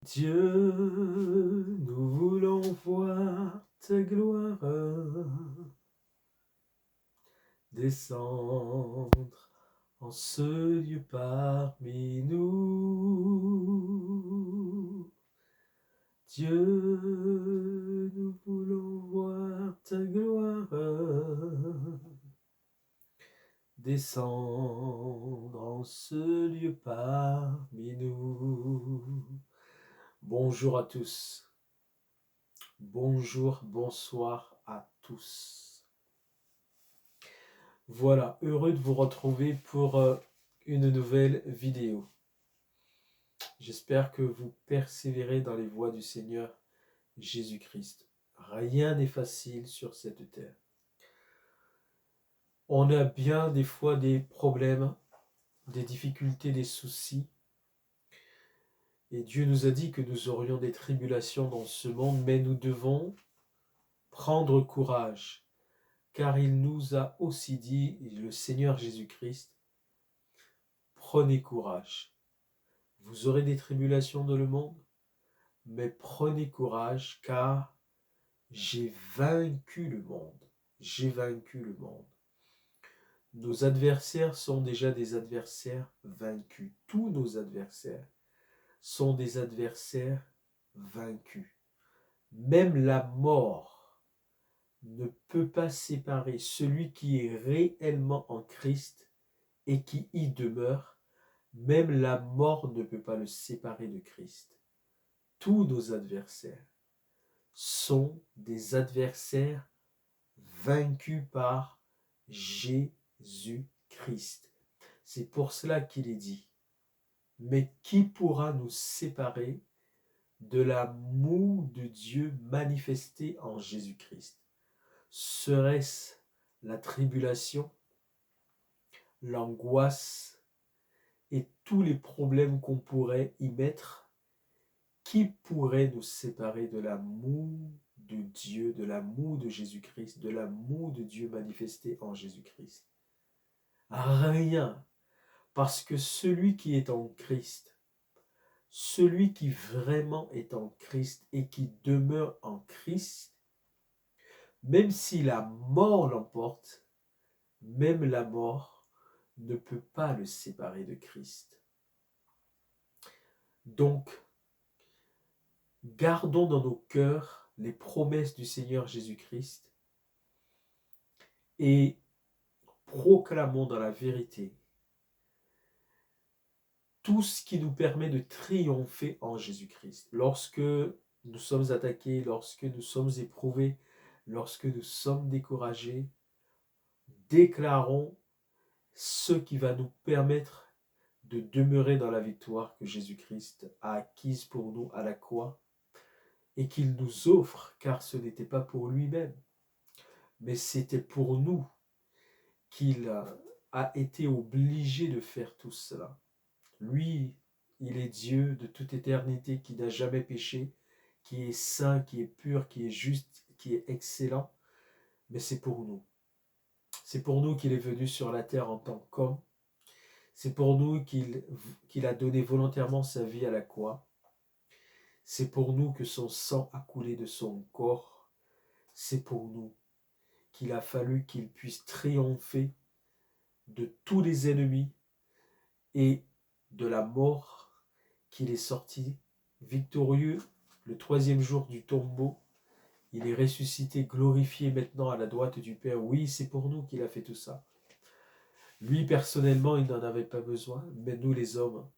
Dieu, nous voulons voir ta gloire descendre en ce lieu parmi nous. Dieu, nous voulons voir ta gloire descendre en ce lieu parmi nous. Bonjour à tous. Bonjour, bonsoir à tous. Voilà, heureux de vous retrouver pour une nouvelle vidéo. J'espère que vous persévérez dans les voies du Seigneur Jésus-Christ. Rien n'est facile sur cette terre. On a bien des fois des problèmes, des difficultés, des soucis. Et Dieu nous a dit que nous aurions des tribulations dans ce monde, mais nous devons prendre courage. Car il nous a aussi dit, le Seigneur Jésus-Christ, prenez courage. Vous aurez des tribulations dans le monde, mais prenez courage, car j'ai vaincu le monde. J'ai vaincu le monde. Nos adversaires sont déjà des adversaires vaincus. Tous nos adversaires sont des adversaires vaincus. Même la mort ne peut pas séparer celui qui est réellement en Christ et qui y demeure. Même la mort ne peut pas le séparer de Christ. Tous nos adversaires sont des adversaires vaincus par Jésus-Christ. C'est pour cela qu'il est dit, mais qui pourra nous séparer de l'amour de Dieu manifesté en Jésus-Christ? Serait-ce la tribulation, l'angoisse et tous les problèmes qu'on pourrait y mettre? Qui pourrait nous séparer de l'amour de Dieu, de l'amour de Jésus-Christ, de l'amour de Dieu manifesté en Jésus-Christ? Rien, parce que celui qui est en Christ, celui qui vraiment est en Christ et qui demeure en Christ, même si la mort l'emporte, même la mort ne peut pas le séparer de Christ. Donc, gardons dans nos cœurs les promesses du Seigneur Jésus-Christ et proclamons dans la vérité tout ce qui nous permet de triompher en Jésus-Christ. Lorsque nous sommes attaqués, lorsque nous sommes éprouvés, lorsque nous sommes découragés, déclarons ce qui va nous permettre de demeurer dans la victoire que Jésus-Christ a acquise pour nous à la croix et qu'il nous offre, car ce n'était pas pour lui-même, mais c'était pour nous qu'il a été obligé de faire tout cela. Lui, il est Dieu de toute éternité, qui n'a jamais péché, qui est saint, qui est pur, qui est juste, qui est excellent, mais c'est pour nous. C'est pour nous qu'il est venu sur la terre en tant qu'homme. C'est pour nous qu'il a donné volontairement sa vie à la croix. C'est pour nous que son sang a coulé de son corps. C'est pour nous qu'il a fallu qu'il puisse triompher de tous les ennemis et de la mort, qu'il est sorti victorieux le 3e jour du tombeau. Il est ressuscité, glorifié maintenant à la droite du Père. Oui, c'est pour nous qu'il a fait tout ça. Lui, personnellement, il n'en avait pas besoin, mais nous les hommes,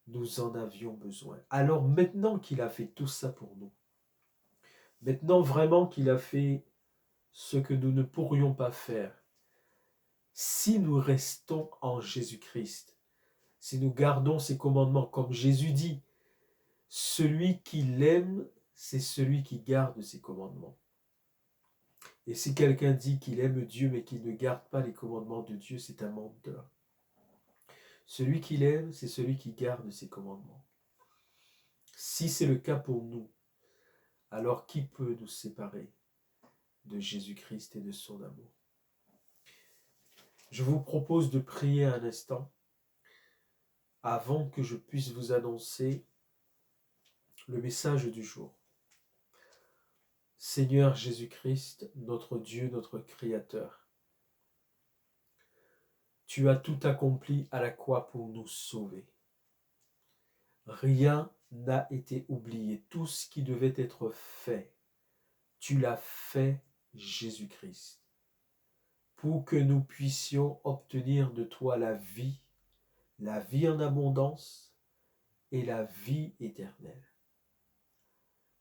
nous en avions besoin. Alors maintenant qu'il a fait tout ça pour nous, maintenant vraiment qu'il a fait ce que nous ne pourrions pas faire, si nous restons en Jésus-Christ, si nous gardons ses commandements, comme Jésus dit, celui qui l'aime, c'est celui qui garde ses commandements. Et si quelqu'un dit qu'il aime Dieu mais qu'il ne garde pas les commandements de Dieu, c'est un menteur. Celui qui l'aime, c'est celui qui garde ses commandements. Si c'est le cas pour nous, alors qui peut nous séparer de Jésus-Christ et de son amour? Je vous propose de prier un instant avant que je puisse vous annoncer Le message du jour. Seigneur Jésus-Christ, notre Dieu, notre Créateur, tu as tout accompli à la croix pour nous sauver. Rien n'a été oublié. Tout ce qui devait être fait, tu l'as fait, Jésus-Christ, pour que nous puissions obtenir de toi la vie en abondance et la vie éternelle.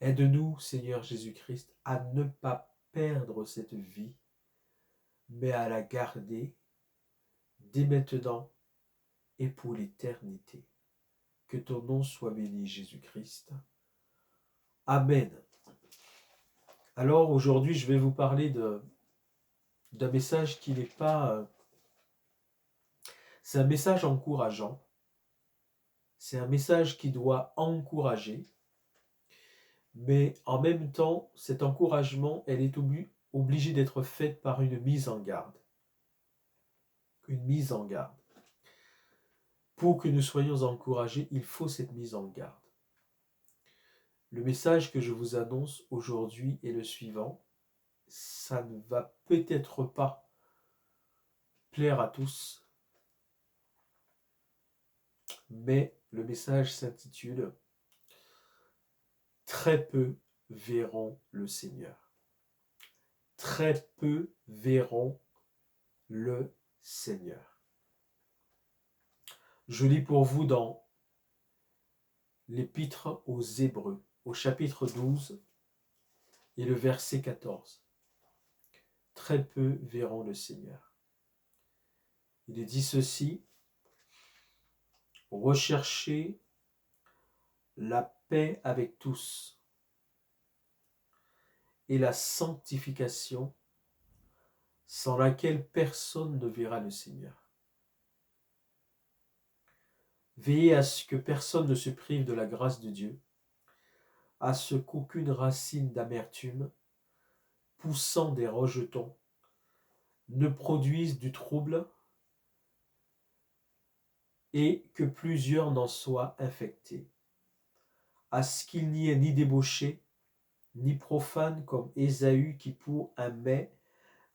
Aide-nous, Seigneur Jésus-Christ, à ne pas perdre cette vie, mais à la garder dès maintenant et pour l'éternité. Que ton nom soit béni, Jésus-Christ. Amen. Alors aujourd'hui, je vais vous parler d'un message qui n'est pas... c'est un message encourageant. C'est un message qui doit encourager. Mais en même temps, cet encouragement, elle est obligée d'être faite par une mise en garde. Une mise en garde. Pour que nous soyons encouragés, il faut cette mise en garde. Le message que je vous annonce aujourd'hui est le suivant. Ça ne va peut-être pas plaire à tous, mais le message s'intitule « Très peu verront le Seigneur ». Très peu verront le Seigneur. Je lis pour vous dans l'Épître aux Hébreux, au chapitre 12 et le verset 14. Très peu verront le Seigneur. Il est dit ceci: recherchez la paix avec tous et la sanctification, sans laquelle personne ne verra le Seigneur. Veillez à ce que personne ne se prive de la grâce de Dieu, à ce qu'aucune racine d'amertume, poussant des rejetons, ne produise du trouble et que plusieurs n'en soient infectés, à ce qu'il n'y ait ni débauché, ni profane comme Ésaü qui pour un mets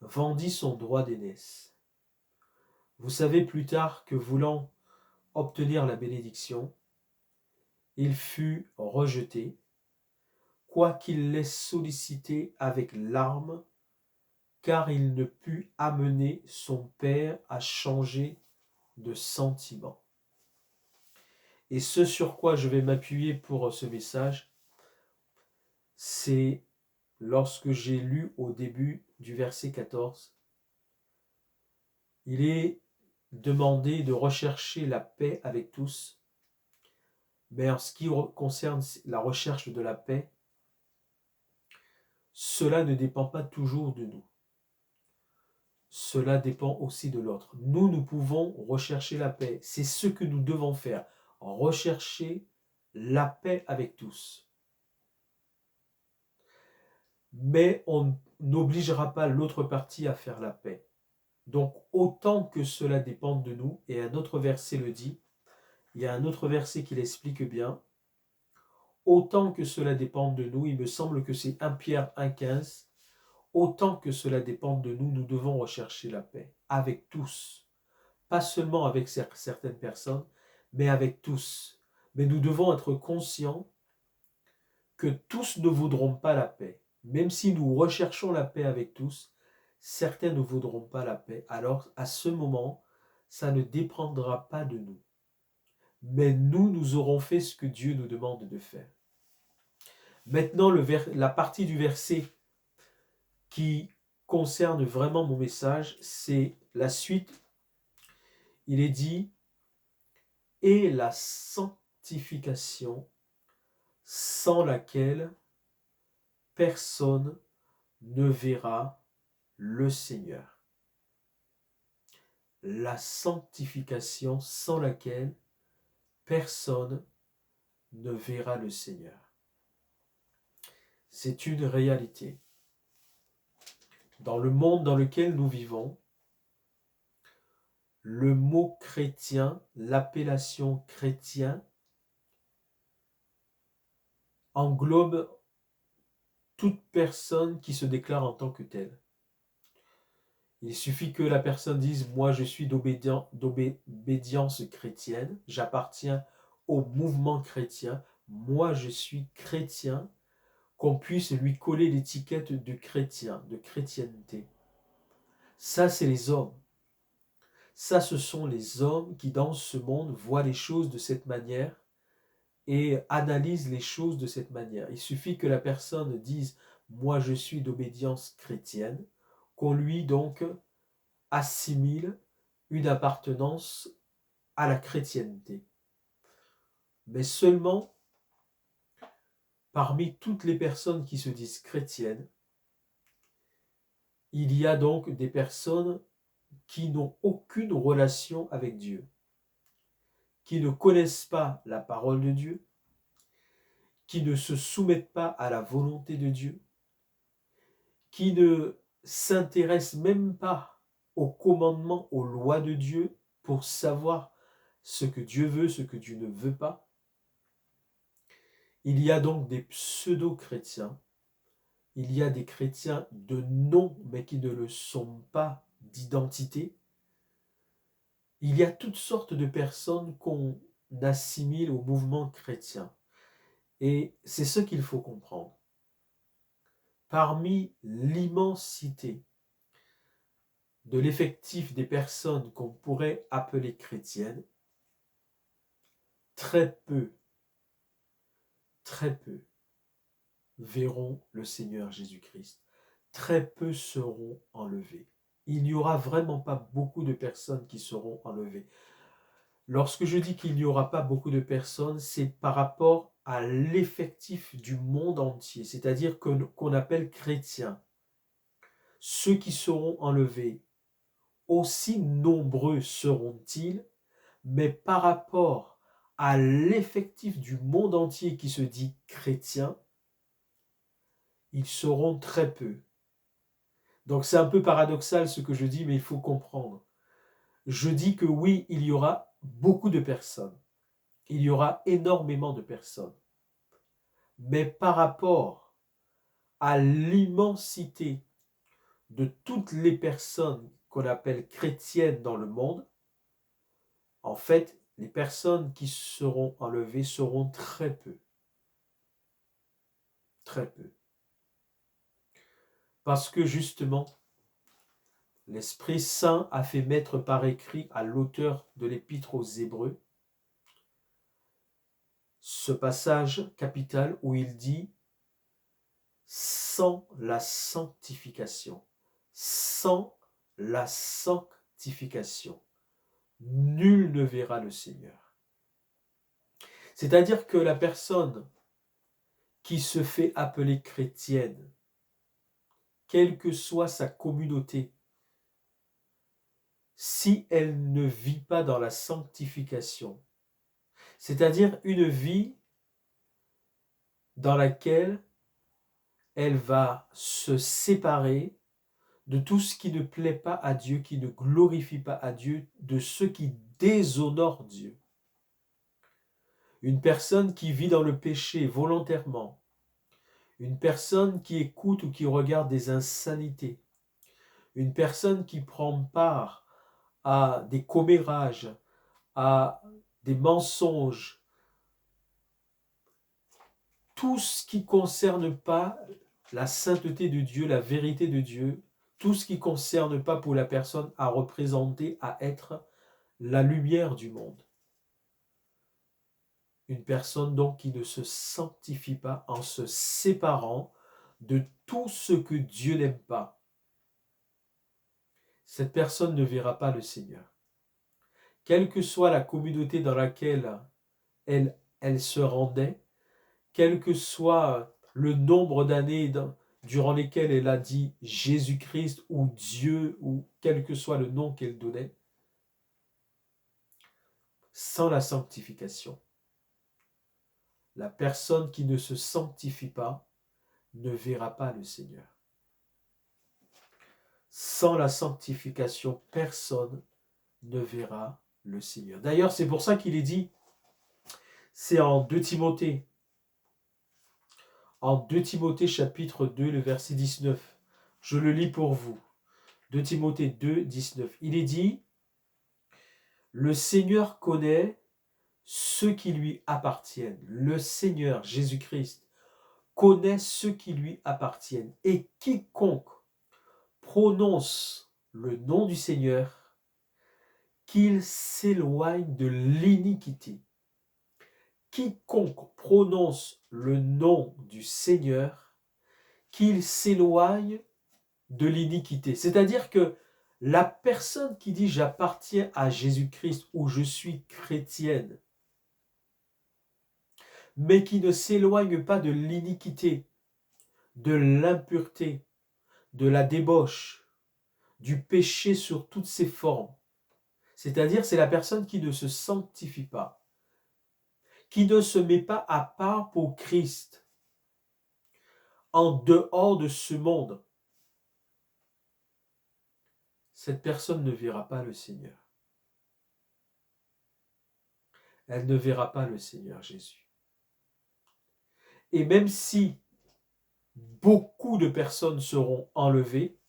vendit son droit d'aînesse. Vous savez plus tard que voulant obtenir la bénédiction, il fut rejeté, quoiqu'il l'ait sollicité avec larmes, car il ne put amener son père à changer de sentiment. Et ce sur quoi je vais m'appuyer pour ce message, c'est lorsque j'ai lu au début du verset 14, il est demandé de rechercher la paix avec tous, mais en ce qui concerne la recherche de la paix, cela ne dépend pas toujours de nous. Cela dépend aussi de l'autre. Nous pouvons rechercher la paix. C'est ce que nous devons faire. Rechercher la paix avec tous. Mais on n'obligera pas l'autre partie à faire la paix. Donc, autant que cela dépende de nous, et un autre verset le dit, il y a un autre verset qui l'explique bien, autant que cela dépende de nous, il me semble que c'est 1 Pierre 1,15, autant que cela dépende de nous, nous devons rechercher la paix avec tous. Pas seulement avec certaines personnes, mais avec tous. Mais nous devons être conscients que tous ne voudront pas la paix. Même si nous recherchons la paix avec tous, certains ne voudront pas la paix. Alors, à ce moment, ça ne dépendra pas de nous. Mais nous aurons fait ce que Dieu nous demande de faire. Maintenant, la partie du verset qui concerne vraiment mon message, c'est la suite. Il est dit « et la sanctification sans laquelle personne ne verra le Seigneur. » La sanctification sans laquelle personne ne verra le Seigneur. C'est une réalité. Dans le monde dans lequel nous vivons, le mot chrétien, l'appellation chrétien, englobe toute personne qui se déclare en tant que telle. Il suffit que la personne dise « Moi, je suis d'obédience chrétienne, j'appartiens au mouvement chrétien, moi, je suis chrétien », qu'on puisse lui coller l'étiquette de chrétien, de chrétienté. Ça, c'est les hommes. Ça, ce sont les hommes qui, dans ce monde, voient les choses de cette manière et analysent les choses de cette manière. Il suffit que la personne dise « Moi, je suis d'obédience chrétienne », qu'on lui, donc, assimile une appartenance à la chrétienté. Mais seulement, parmi toutes les personnes qui se disent chrétiennes, il y a donc des personnes qui n'ont aucune relation avec Dieu, qui ne connaissent pas la parole de Dieu, qui ne se soumettent pas à la volonté de Dieu, qui ne s'intéressent même pas aux commandements, aux lois de Dieu pour savoir ce que Dieu veut, ce que Dieu ne veut pas. Il y a donc des pseudo-chrétiens, il y a des chrétiens de nom mais qui ne le sont pas d'identité. Il y a toutes sortes de personnes qu'on assimile au mouvement chrétien. Et c'est ce qu'il faut comprendre. Parmi l'immensité de l'effectif des personnes qu'on pourrait appeler chrétiennes, très peu verront le Seigneur Jésus-Christ. Très peu seront enlevés. Il n'y aura vraiment pas beaucoup de personnes qui seront enlevées. Lorsque je dis qu'il n'y aura pas beaucoup de personnes, c'est par rapport à l'effectif du monde entier, c'est-à-dire qu'on appelle chrétiens. Ceux qui seront enlevés, aussi nombreux seront-ils, mais par rapport à l'effectif du monde entier qui se dit chrétien, ils seront très peu. Donc c'est un peu paradoxal ce que je dis, mais il faut comprendre. Je dis que oui, il y aura beaucoup de personnes. Il y aura énormément de personnes. Mais par rapport à l'immensité de toutes les personnes qu'on appelle chrétiennes dans le monde, en fait, les personnes qui seront enlevées seront très peu. Très peu. Parce que justement, l'Esprit Saint a fait mettre par écrit à l'auteur de l'Épître aux Hébreux ce passage capital où il dit « sans la sanctification ». Sans la sanctification, nul ne verra le Seigneur. C'est-à-dire que la personne qui se fait appeler chrétienne, quelle que soit sa communauté, si elle ne vit pas dans la sanctification, c'est-à-dire une vie dans laquelle elle va se séparer de tout ce qui ne plaît pas à Dieu, qui ne glorifie pas à Dieu, de ce qui déshonore Dieu. Une personne qui vit dans le péché volontairement, une personne qui écoute ou qui regarde des insanités, une personne qui prend part à des commérages, à des mensonges, tout ce qui ne concerne pas la sainteté de Dieu, la vérité de Dieu, tout ce qui ne concerne pas pour la personne à représenter, à être la lumière du monde. Une personne donc qui ne se sanctifie pas en se séparant de tout ce que Dieu n'aime pas. Cette personne ne verra pas le Seigneur. Quelle que soit la communauté dans laquelle elle se rendait, quel que soit le nombre d'années durant lesquelles elle a dit Jésus-Christ ou Dieu ou quel que soit le nom qu'elle donnait, sans la sanctification, la personne qui ne se sanctifie pas ne verra pas le Seigneur. Sans la sanctification, personne ne verra le Seigneur. D'ailleurs, c'est pour ça qu'il est dit, c'est en 2 Timothée, en 2 Timothée chapitre 2, le verset 19. Je le lis pour vous. 2 Timothée 2, 19. Il est dit, « Le Seigneur connaît ceux qui lui appartiennent. » Le Seigneur Jésus-Christ connaît ceux qui lui appartiennent. Et quiconque prononce le nom du Seigneur, qu'il s'éloigne de l'iniquité. Quiconque prononce le nom du Seigneur, qu'il s'éloigne de l'iniquité. C'est-à-dire que la personne qui dit j'appartiens à Jésus-Christ ou je suis chrétienne, mais qui ne s'éloigne pas de l'iniquité, de l'impureté, de la débauche, du péché sur toutes ses formes, c'est-à-dire c'est la personne qui ne se sanctifie pas, qui ne se met pas à part pour Christ, en dehors de ce monde, cette personne ne verra pas le Seigneur. Elle ne verra pas le Seigneur Jésus. Et même si beaucoup de personnes seront enlevées,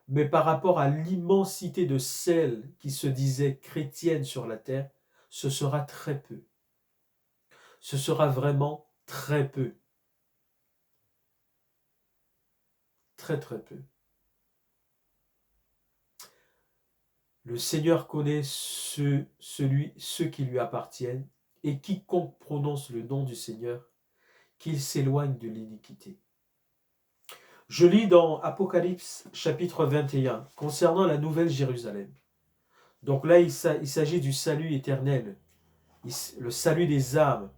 mais par rapport à l'immensité de celles qui se disaient chrétiennes sur la terre, ce sera très peu. Ce sera vraiment très peu. Très très peu. Le Seigneur connaît ceux qui lui appartiennent, et quiconque prononce le nom du Seigneur, qu'il s'éloigne de l'iniquité. Je lis dans Apocalypse chapitre 21, concernant la nouvelle Jérusalem. Donc là, il s'agit du salut éternel, le salut des âmes,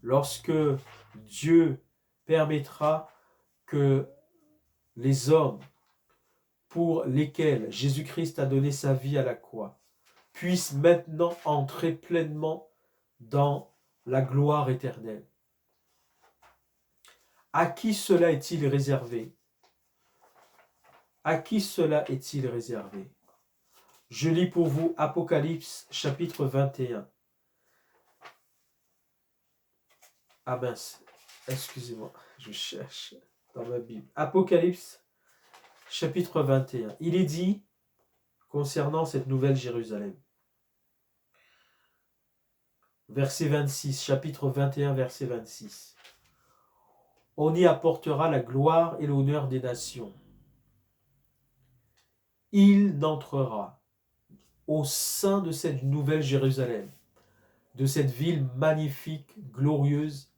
lorsque Dieu permettra que les hommes pour lesquels Jésus-Christ a donné sa vie à la croix puissent maintenant entrer pleinement dans la gloire éternelle. À qui cela est-il réservé? À qui cela est-il réservé? Je lis pour vous Apocalypse chapitre 21. Ah mince, excusez-moi, je cherche dans ma Bible. Apocalypse chapitre 21. Il est dit concernant cette nouvelle Jérusalem. Verset 26, chapitre 21, verset 26. On y apportera la gloire et l'honneur des nations. Il n'entrera au sein de cette nouvelle Jérusalem, de cette ville magnifique, glorieuse,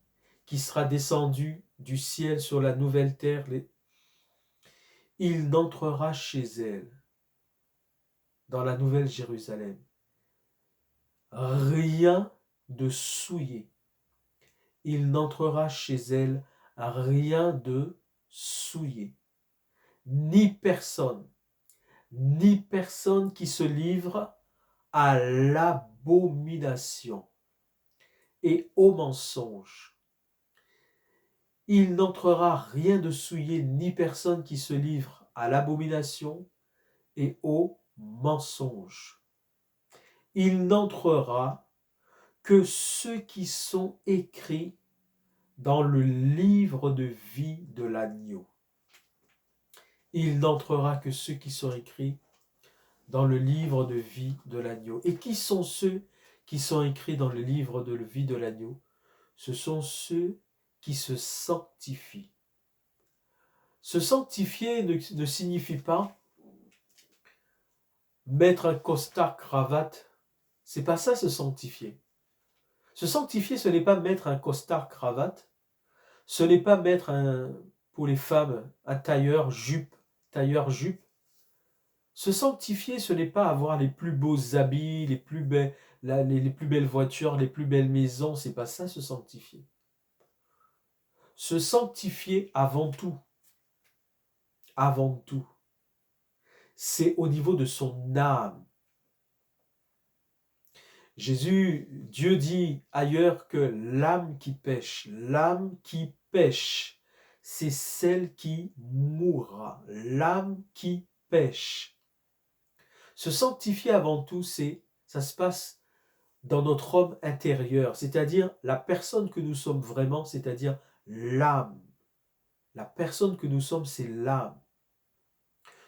qui sera descendue du ciel sur la nouvelle terre. Il n'entrera chez elle, dans la nouvelle Jérusalem, rien de souillé. Il n'entrera chez elle rien de souillé, ni personne qui se livre à l'abomination et au mensonge. Il n'entrera rien de souillé, ni personne qui se livre à l'abomination et au mensonge. Il n'entrera que ceux qui sont écrits dans le livre de vie de l'agneau. Il n'entrera que ceux qui sont écrits dans le livre de vie de l'agneau. Et qui sont ceux qui sont écrits dans le livre de vie de l'agneau? Ce sont ceux qui se sanctifient. Se sanctifier ne signifie pas mettre un costard cravate. C'est pas ça, se sanctifier. Se sanctifier, ce n'est pas mettre un costard cravate. Ce n'est pas mettre pour les femmes un tailleur jupe. Se sanctifier, ce n'est pas avoir les plus beaux habits, les plus belles voitures, les plus belles maisons. C'est pas ça, se sanctifier. Se sanctifier avant tout, c'est au niveau de son âme. Dieu dit ailleurs que l'âme qui pêche, c'est celle qui mourra. L'âme qui pêche. Se sanctifier avant tout, ça se passe dans notre homme intérieur, c'est-à-dire la personne que nous sommes vraiment, c'est-à-dire l'âme. La personne que nous sommes, c'est l'âme.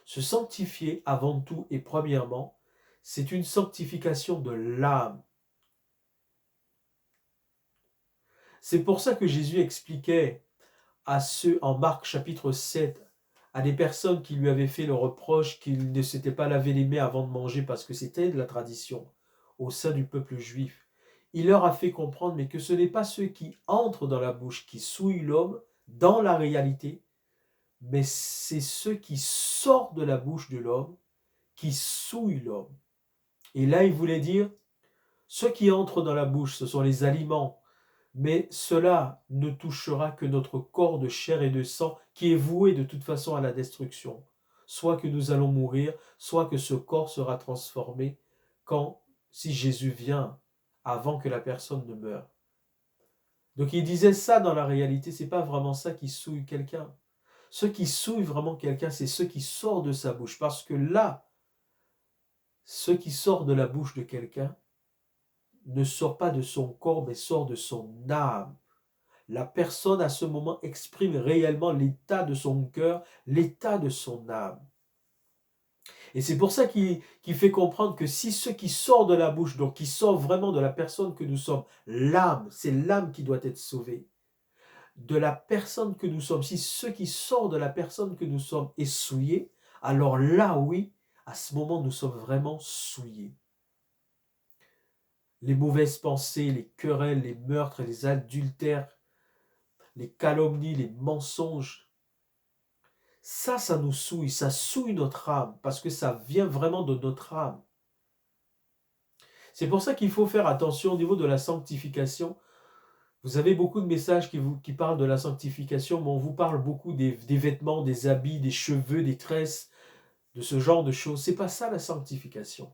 Se sanctifier avant tout et premièrement, c'est une sanctification de l'âme. C'est pour ça que Jésus expliquait à ceux en Marc chapitre 7, à des personnes qui lui avaient fait le reproche qu'ils ne s'étaient pas lavé les mains avant de manger parce que c'était de la tradition au sein du peuple juif. Il leur a fait comprendre mais que ce n'est pas ceux qui entrent dans la bouche qui souillent l'homme dans la réalité, mais c'est ceux qui sortent de la bouche de l'homme qui souillent l'homme. Et là, il voulait dire, ceux qui entrent dans la bouche, ce sont les aliments, mais cela ne touchera que notre corps de chair et de sang qui est voué de toute façon à la destruction. Soit que nous allons mourir, soit que ce corps sera transformé si Jésus vient avant que la personne ne meure. Donc il disait ça dans la réalité, c'est pas vraiment ça qui souille quelqu'un. Ceux qui souillent vraiment quelqu'un, c'est ceux qui sortent de sa bouche. Parce que là, ce qui sort de la bouche de quelqu'un ne sort pas de son corps, mais sort de son âme. La personne à ce moment exprime réellement l'état de son cœur, l'état de son âme. Et c'est pour ça qu'il fait comprendre que si ce qui sort de la bouche, donc qui sort vraiment de la personne que nous sommes, l'âme, c'est l'âme qui doit être sauvée. De la personne que nous sommes, si ce qui sort de la personne que nous sommes est souillé, alors là, oui, à ce moment, nous sommes vraiment souillés. Les mauvaises pensées, les querelles, les meurtres, les adultères, les calomnies, les mensonges, ça nous souille, ça souille notre âme, parce que ça vient vraiment de notre âme. C'est pour ça qu'il faut faire attention au niveau de la sanctification. Vous avez beaucoup de messages qui parlent de la sanctification, mais on vous parle beaucoup des vêtements, des habits, des cheveux, des tresses, de ce genre de choses. C'est pas ça la sanctification.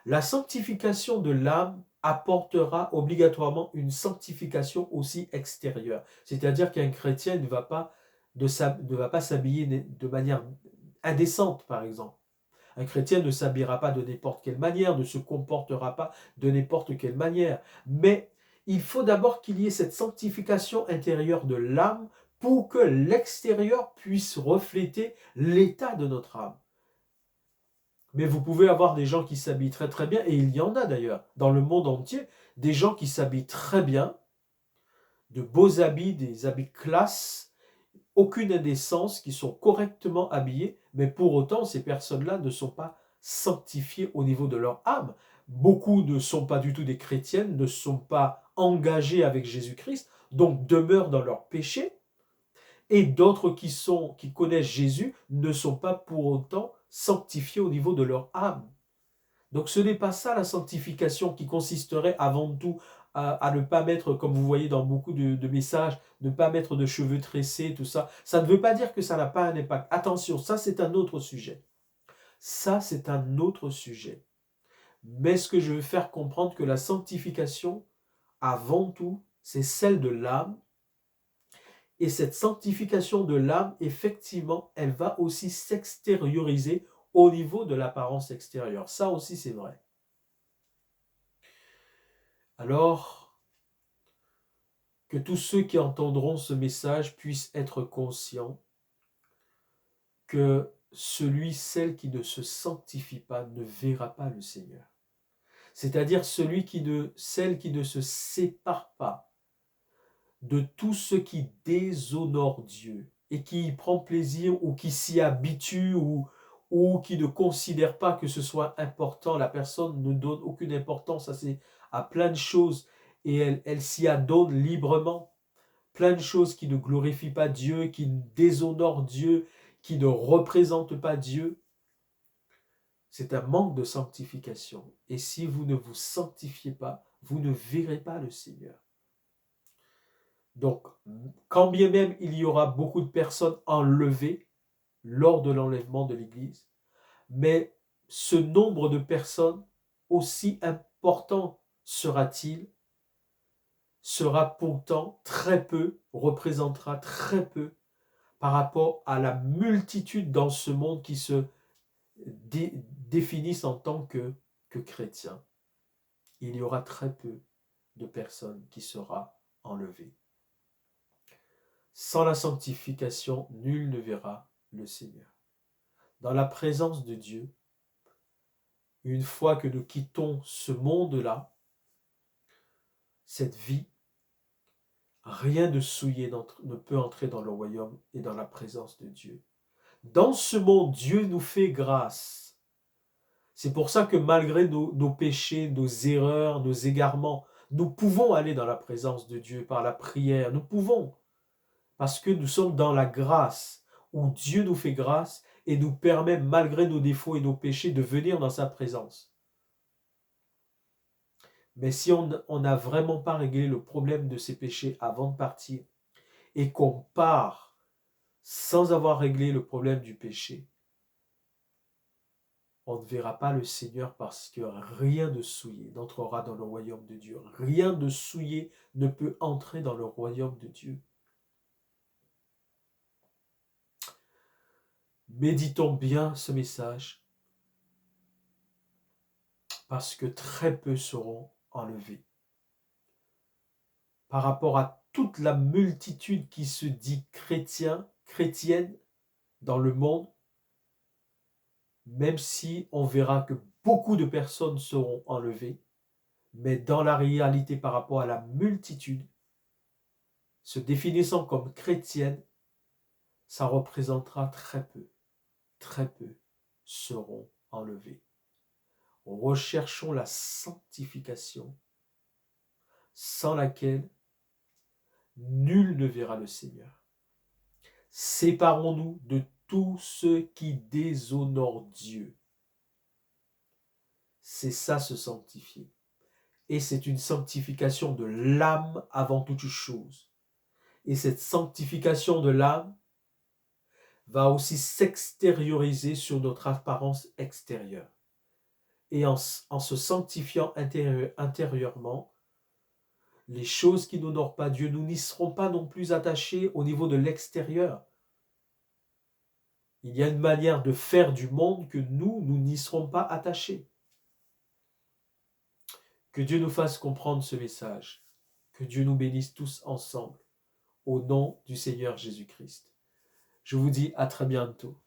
La sanctification de l'âme apportera obligatoirement une sanctification aussi extérieure. C'est-à-dire qu'un chrétien ne va pas s'habiller de manière indécente, par exemple. Un chrétien ne s'habillera pas de n'importe quelle manière, ne se comportera pas de n'importe quelle manière. Mais il faut d'abord qu'il y ait cette sanctification intérieure de l'âme pour que l'extérieur puisse refléter l'état de notre âme. Mais vous pouvez avoir des gens qui s'habillent très très bien, et il y en a d'ailleurs dans le monde entier, des gens qui s'habillent très bien, de beaux habits, des habits classe, aucune indécence, qui sont correctement habillés, mais pour autant, ces personnes-là ne sont pas sanctifiées au niveau de leur âme. Beaucoup ne sont pas du tout des chrétiennes, ne sont pas engagées avec Jésus-Christ, donc demeurent dans leur péché, et d'autres qui connaissent Jésus ne sont pas pour autant sanctifiés au niveau de leur âme. Donc ce n'est pas ça la sanctification qui consisterait avant tout à ne pas mettre, comme vous voyez dans beaucoup de messages, ne pas mettre de cheveux tressés, tout ça. Ça ne veut pas dire que ça n'a pas un impact. Attention, ça c'est un autre sujet. Ça c'est un autre sujet. Mais ce que je veux faire comprendre, que la sanctification, avant tout, c'est celle de l'âme. Et cette sanctification de l'âme, effectivement, elle va aussi s'extérioriser au niveau de l'apparence extérieure. Ça aussi c'est vrai. Alors, que tous ceux qui entendront ce message puissent être conscients que celle qui ne se sanctifie pas ne verra pas le Seigneur. C'est-à-dire celle qui ne se sépare pas de tout ce qui déshonore Dieu et qui y prend plaisir ou qui s'y habitue ou qui ne considère pas que ce soit important. La personne ne donne aucune importance à plein de choses et elle s'y adonne librement. Plein de choses qui ne glorifient pas Dieu, qui déshonorent Dieu, qui ne représentent pas Dieu. C'est un manque de sanctification. Et si vous ne vous sanctifiez pas, vous ne verrez pas le Seigneur. Donc, quand bien même il y aura beaucoup de personnes enlevées lors de l'enlèvement de l'Église, mais ce nombre de personnes, aussi important sera-t-il, sera pourtant très peu, représentera très peu par rapport à la multitude dans ce monde qui se définissent en tant que chrétiens. Il y aura très peu de personnes qui sera enlevées. Sans la sanctification, nul ne verra le Seigneur. Dans la présence de Dieu, une fois que nous quittons ce monde-là, cette vie, rien de souillé ne peut entrer dans le royaume et dans la présence de Dieu. Dans ce monde, Dieu nous fait grâce. C'est pour ça que malgré nos péchés, nos erreurs, nos égarements, nous pouvons aller dans la présence de Dieu par la prière. Nous pouvons, parce que nous sommes dans la grâce, où Dieu nous fait grâce et nous permet, malgré nos défauts et nos péchés, de venir dans sa présence. Mais si on n'a vraiment pas réglé le problème de ces péchés avant de partir, et qu'on part sans avoir réglé le problème du péché, on ne verra pas le Seigneur parce que rien de souillé n'entrera dans le royaume de Dieu. Rien de souillé ne peut entrer dans le royaume de Dieu. Méditons bien ce message parce que très peu seront enlevés. Par rapport à toute la multitude qui se dit chrétienne dans le monde, même si on verra que beaucoup de personnes seront enlevées, mais dans la réalité par rapport à la multitude, se définissant comme chrétienne, ça représentera très peu seront enlevés. Recherchons la sanctification, sans laquelle nul ne verra le Seigneur. Séparons-nous de tous ceux qui déshonorent Dieu. C'est ça, se sanctifier. Et c'est une sanctification de l'âme avant toute chose. Et cette sanctification de l'âme va aussi s'extérioriser sur notre apparence extérieure. Et en se sanctifiant intérieurement, les choses qui n'honorent pas Dieu, nous n'y serons pas non plus attachés au niveau de l'extérieur. Il y a une manière de faire du monde que nous n'y serons pas attachés. Que Dieu nous fasse comprendre ce message. Que Dieu nous bénisse tous ensemble. Au nom du Seigneur Jésus-Christ. Je vous dis à très bientôt.